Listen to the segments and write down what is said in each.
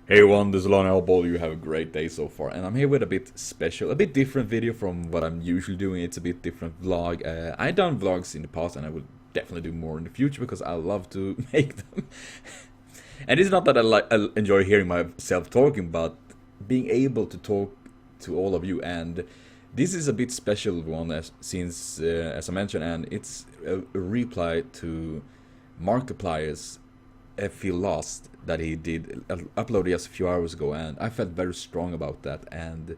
Hey everyone, this is Elbow. You have a great day so far, and I'm here with a bit special, a bit different video from what I'm usually doing. It's a bit different vlog. I've done vlogs in the past, and I will definitely do more in the future because I love to make them. And it's not that I enjoy hearing myself talking, but being able to talk to all of you. And this is a bit special one, since as I mentioned, and it's a reply to Markiplier's Feel Lost that he did uploaded just a few hours ago, and I felt very strong about that. And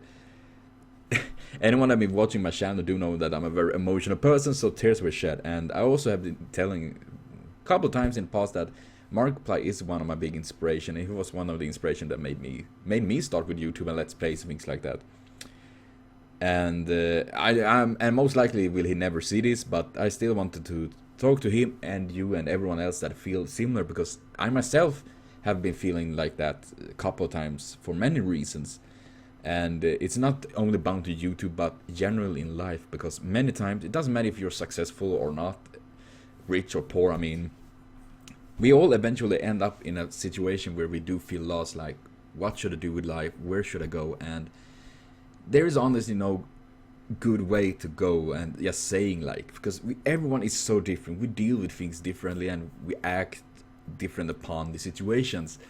anyone that been watching my channel do know that I'm a very emotional person, so tears were shed. And I also have been telling a couple of times in the past that Markiplier is one of my big inspiration. He was one of the inspiration that made me start with YouTube and Let's Plays and things like that. And and most likely will he never see this, but I still wanted to talk to him and you and everyone else that feel similar, because I myself have been feeling like that a couple of times for many reasons. And it's not only bound to YouTube, but generally in life, because many times it doesn't matter if you're successful or not, rich or poor. I mean, we all eventually end up in a situation where we do feel lost, like what should I do with life, where should I go? And there is honestly no good way to go, and just saying, like, because everyone is so different, we deal with things differently, and we act different upon the situations.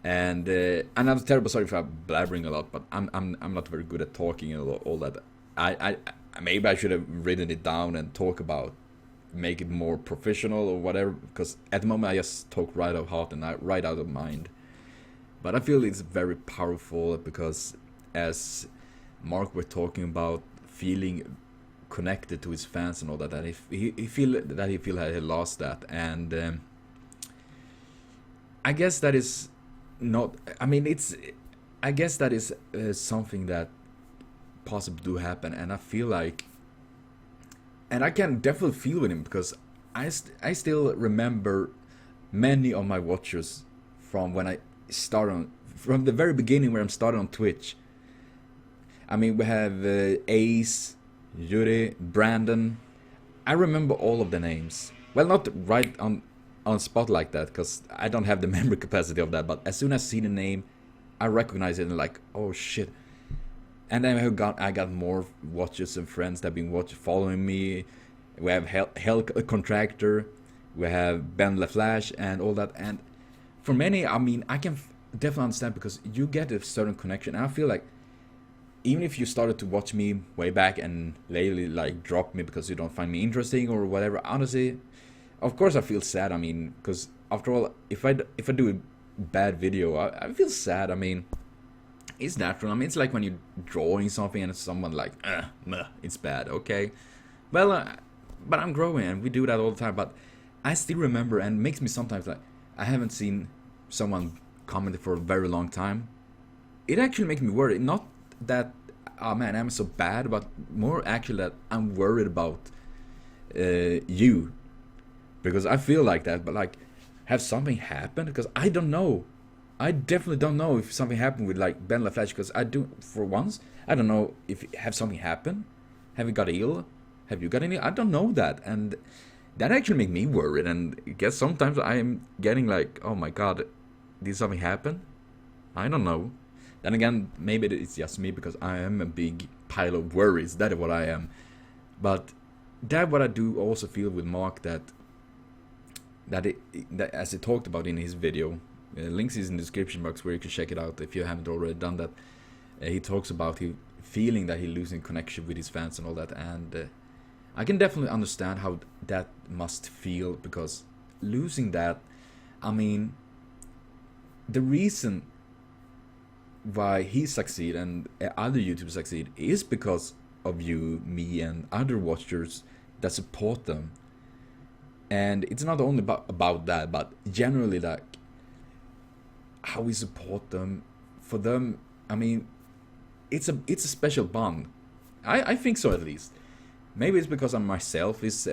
And I'm terrible sorry if I'm blabbering a lot, but I'm not very good at talking and all that. I maybe I should have written it down and talk about, make it more professional or whatever, because at the moment I just talk right out of heart and right out of mind. But I feel it's very powerful because, as Mark were talking about, feeling connected to his fans and all that, he feel that he had lost that. And I guess that is not, I mean, I guess that is something that possibly do happen. And I feel like, and I can definitely feel with him, because I still remember many of my watchers from when I started on, from the very beginning where I'm started on Twitch. I mean, we have Ace, Yuri, Brandon. I remember all of the names. Well, not right on spot like that, because I don't have the memory capacity of that. But as soon as I see the name, I recognize it and like, oh shit. And then I got more watchers and friends that have been following me. We have Hell Contractor, we have Ben LaFlash and all that. And for many, I mean, I can definitely understand, because you get a certain connection. And I feel like, even if you started to watch me way back and lately like drop me because you don't find me interesting or whatever, honestly, of course I feel sad. I mean, because after all, if I do a bad video, I feel sad. I mean, it's natural. I mean, it's like when you're drawing something and someone like, meh, it's bad. Okay, well, but I'm growing and we do that all the time. But I still remember, and it makes me sometimes like, I haven't seen someone comment for a very long time. It actually makes me worried. Not that, oh man, I'm so bad, but more actually that I'm worried about you, because I feel like that. But like, have something happened? Because I don't know. I definitely don't know if something happened with like Ben LaFlash, because I do, for once, I don't know if have something happened. Have you got ill? Have you got any? I don't know that, and that actually makes me worried. And I guess sometimes I am getting like, oh my god, did something happen? I don't know. Then again, maybe it's just me, because I am a big pile of worries. That is what I am. But that what I do also feel with Mark, that as he talked about in his video, links is in the description box where you can check it out if you haven't already done that. He talks about he feeling that he's losing connection with his fans and all that, and I can definitely understand how that must feel, because losing that, I mean, the reason why he succeed and other YouTubers succeed is because of you, me, and other watchers that support them. And it's not only about that, but generally like how we support them. For them, I mean, it's a special bond. I think so, at least. Maybe it's because I myself is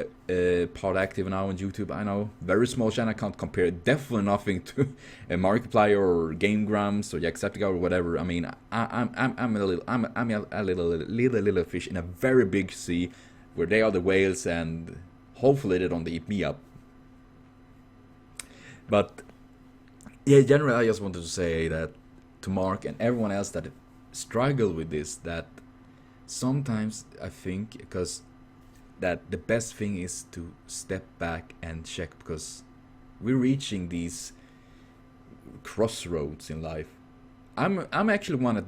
part active now on YouTube. I know, very small channel. I can't compare. Definitely nothing to Markiplier or Game Grumps or Jacksepticeye or whatever. I mean, I'm a little fish in a very big sea, where they are the whales, and hopefully they don't eat me up. But Yeah, generally, I just wanted to say that to Mark and everyone else that struggle with this, that sometimes I think because that the best thing is to step back and check, because we're reaching these crossroads in life. I'm actually one at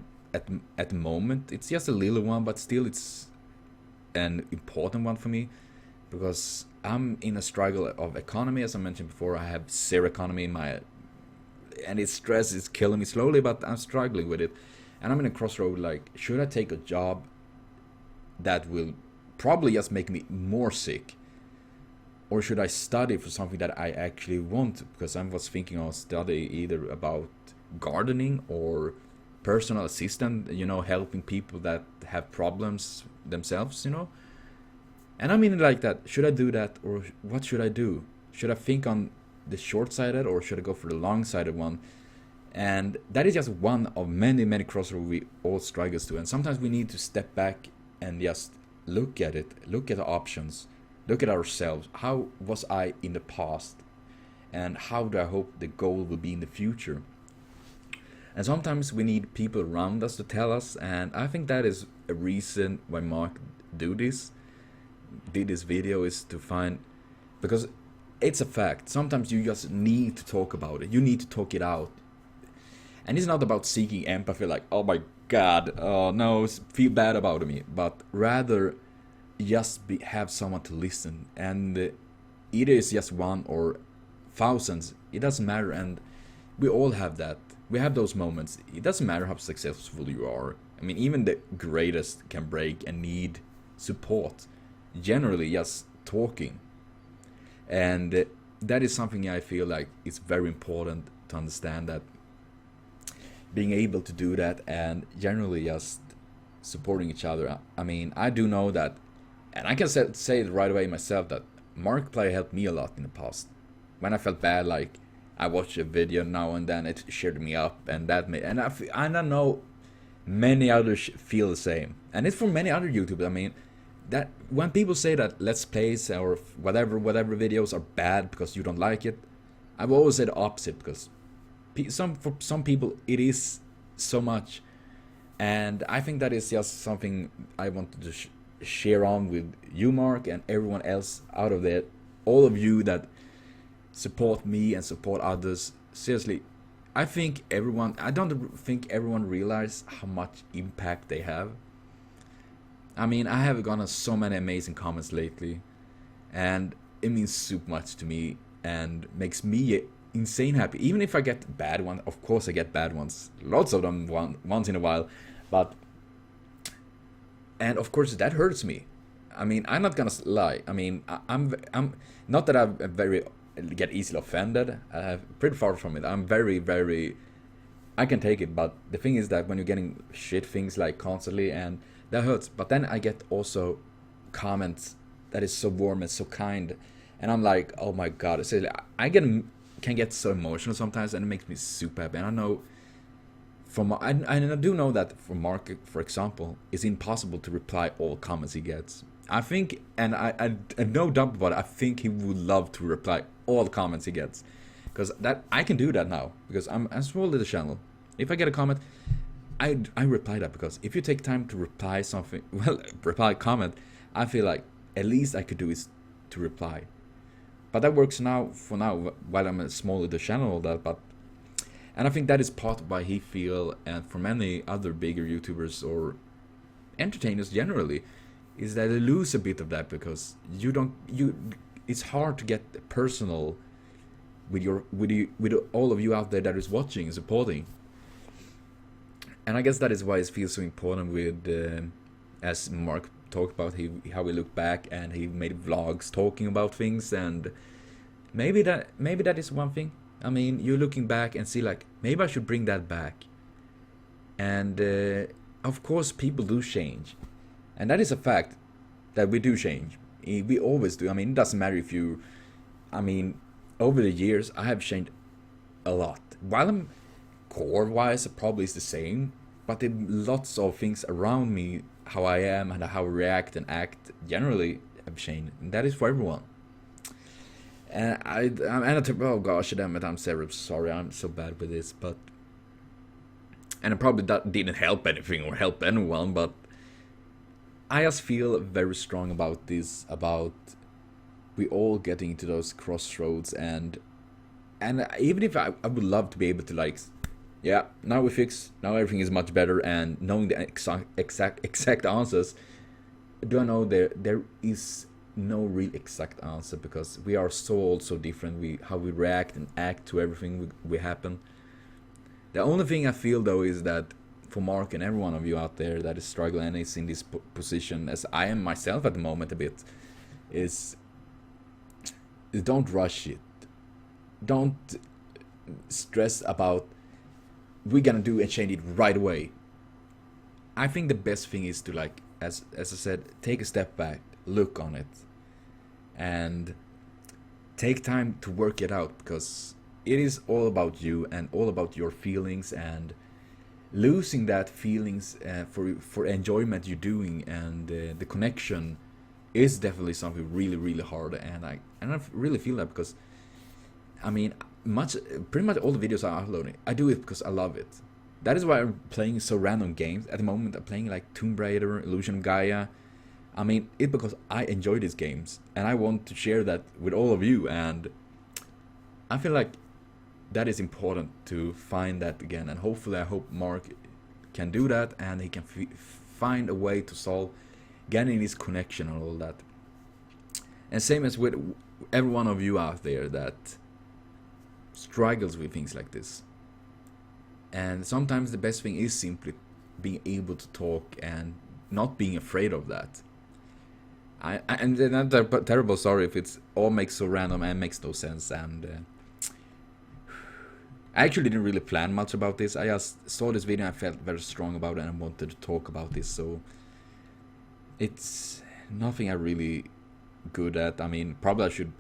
at the moment. It's just a little one, but still it's an important one for me, because I'm in a struggle of economy. As I mentioned before, I have zero economy in my, and its stress is killing me slowly, but I'm struggling with it. And I'm in a crossroad, like, should I take a job that will probably just make me more sick, or should I study for something that I actually want? Because I was thinking of study either about gardening or personal assistant, helping people that have problems themselves, And I mean like that. Should I do that, or what should I do? Should I think on the short-sighted, or should I go for the long-sighted one? And that is just one of many, many crossroads we all struggle to. And sometimes we need to step back and just look at it, look at the options, look at ourselves. How was I in the past? And how do I hope the goal will be in the future? And sometimes we need people around us to tell us. And I think that is a reason why Mark did this video, is to find, because it's a fact. Sometimes you just need to talk about it. You need to talk it out. And it's not about seeking empathy, like, oh my god, oh no, feel bad about me, but rather just have someone to listen. And it is just one or thousands, it doesn't matter. And we all have that. We have those moments. It doesn't matter how successful you are. I mean, even the greatest can break and need support. Generally, just talking. And that is something I feel like it's very important to understand, that being able to do that and generally just supporting each other. I mean, I do know that, and I can say it right away myself, that Markiplier helped me a lot in the past. When I felt bad, like, I watch a video now and then, it cheered me up, and that made, and I know many others feel the same. And it's for many other YouTubers. I mean, that when people say that Let's Plays or whatever videos are bad because you don't like it, I've always said the opposite, because for some people it is so much. And I think that is just something I wanted to share on with you, Mark, and everyone else out of there, all of you that support me and support others. Seriously, I don't think everyone realizes how much impact they have. I mean, I have gotten so many amazing comments lately, and it means so much to me and makes me insane happy. Even if I get bad ones, of course I get bad ones, lots of them once in a while, but, and of course that hurts me. I mean, I'm not gonna lie. I mean, I'm not that I'm very get easily offended. Pretty far from it. I'm very, I can take it, but the thing is that when you're getting shit things like constantly, and that hurts. But then I get also comments that is so warm and so kind, and I'm like, oh my god. So I can get so emotional sometimes, and it makes me super happy. And I know I do know that for Mark, for example, it's impossible to reply all comments he gets. I think, and I no doubt about it, I think he would love to reply all the comments he gets, because that I can do that now, because I'm small little channel. If I get a comment, I reply that, because if you take time to reply something, well, reply a comment, I feel like at least I could do is to reply. But that works now for now while I'm a small little channel, all that. But, and I think that is part of why he feel, and for many other bigger YouTubers or entertainers generally, is that they lose a bit of that, because it's hard to get personal with all of you out there that is watching and supporting. And I guess that is why it feels so important with, as Mark talked about, how he looked back and he made vlogs talking about things, and maybe that is one thing. I mean, you're looking back and see like, maybe I should bring that back. And of course people do change, and that is a fact, that we do change. We always do. I mean, it doesn't matter if you, I mean, over the years I have changed a lot. While I'm core wise probably is the same, but lots of things around me, how I am and how I react and act generally have changed, and that is for everyone. And oh gosh, damn it, I'm so sorry, I'm so bad with this, but and it probably that didn't help anything or help anyone, but I just feel very strong about this, about we all getting into those crossroads, and even if I would love to be able to like, yeah, now we fix, now everything is much better, and knowing the exact answers, do I know there is no real exact answer, because we are so all so different. How we react and act to everything we happen. The only thing I feel though is that for Mark and every one of you out there that is struggling and is in this position, as I am myself at the moment a bit, is don't rush it. Don't stress about we're gonna do and change it right away. I think the best thing is to, like, as I said, take a step back, look on it, and take time to work it out, because it is all about you and all about your feelings, and losing that feelings for enjoyment you're doing, and the connection is definitely something really hard. And I really feel that, because I mean, pretty much all the videos I'm uploading, I do it because I love it. That is why I'm playing so random games. At the moment I'm playing like Tomb Raider, Illusion of Gaia. I mean, it's because I enjoy these games and I want to share that with all of you, and I feel like that is important to find that again, and hopefully I hope Mark can do that, and he can find a way to solve getting this connection and all that. And same as with every one of you out there that struggles with things like this. And sometimes the best thing is simply being able to talk and not being afraid of that. And I'm terrible sorry if it's all makes so random and makes no sense. And I actually didn't really plan much about this. I just saw this video and I felt very strong about it and I wanted to talk about this. So it's nothing I really good at. I mean, probably I should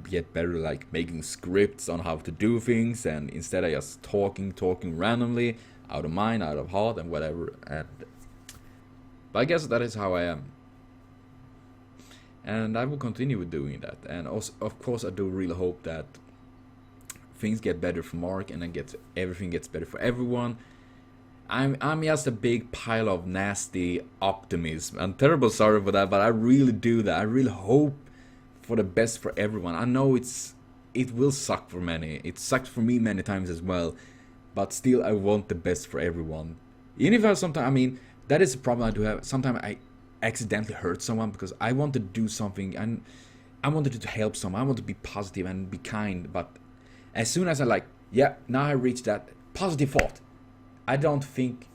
get better like making scripts on how to do things, and instead I just talking randomly, out of mind, out of heart, and whatever. But I guess that is how I am, and I will continue with doing that. And also, of course, I do really hope that things get better for Mark, and then everything gets better for everyone. I'm just a big pile of nasty optimism. I'm terrible sorry for that, but I really do that. I really hope for the best for everyone. I know it will suck for many. It sucked for me many times as well, but still I want the best for everyone. Even if sometimes, I mean, that is a problem I do have. Sometimes I accidentally hurt someone because I want to do something and I wanted to help someone. I want to be positive and be kind, but as soon as I like, yeah, now I reach that positive thought, I don't think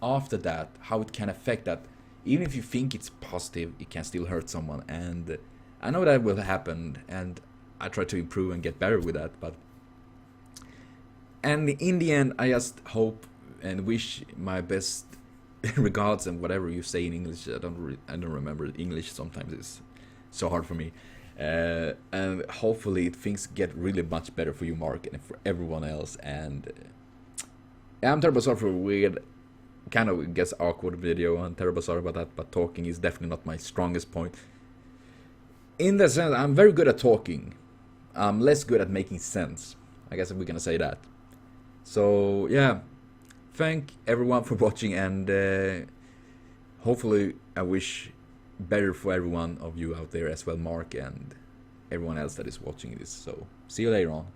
after that how it can affect that. Even if you think it's positive, it can still hurt someone, and I know that will happen, and I try to improve and get better with that. And in the end, I just hope and wish my best regards and whatever you say in English. I don't remember English. Sometimes it's so hard for me. And hopefully things get really much better for you, Mark, and for everyone else. And I'm terrible sorry for a weird, kind of gets awkward video. I'm terrible sorry about that, but talking is definitely not my strongest point. In the sense, I'm very good at talking. I'm less good at making sense. I guess we're gonna say that. So yeah, thank everyone for watching, and hopefully I wish better for every one of you out there as well, Mark, and everyone else that is watching this. So see you later on.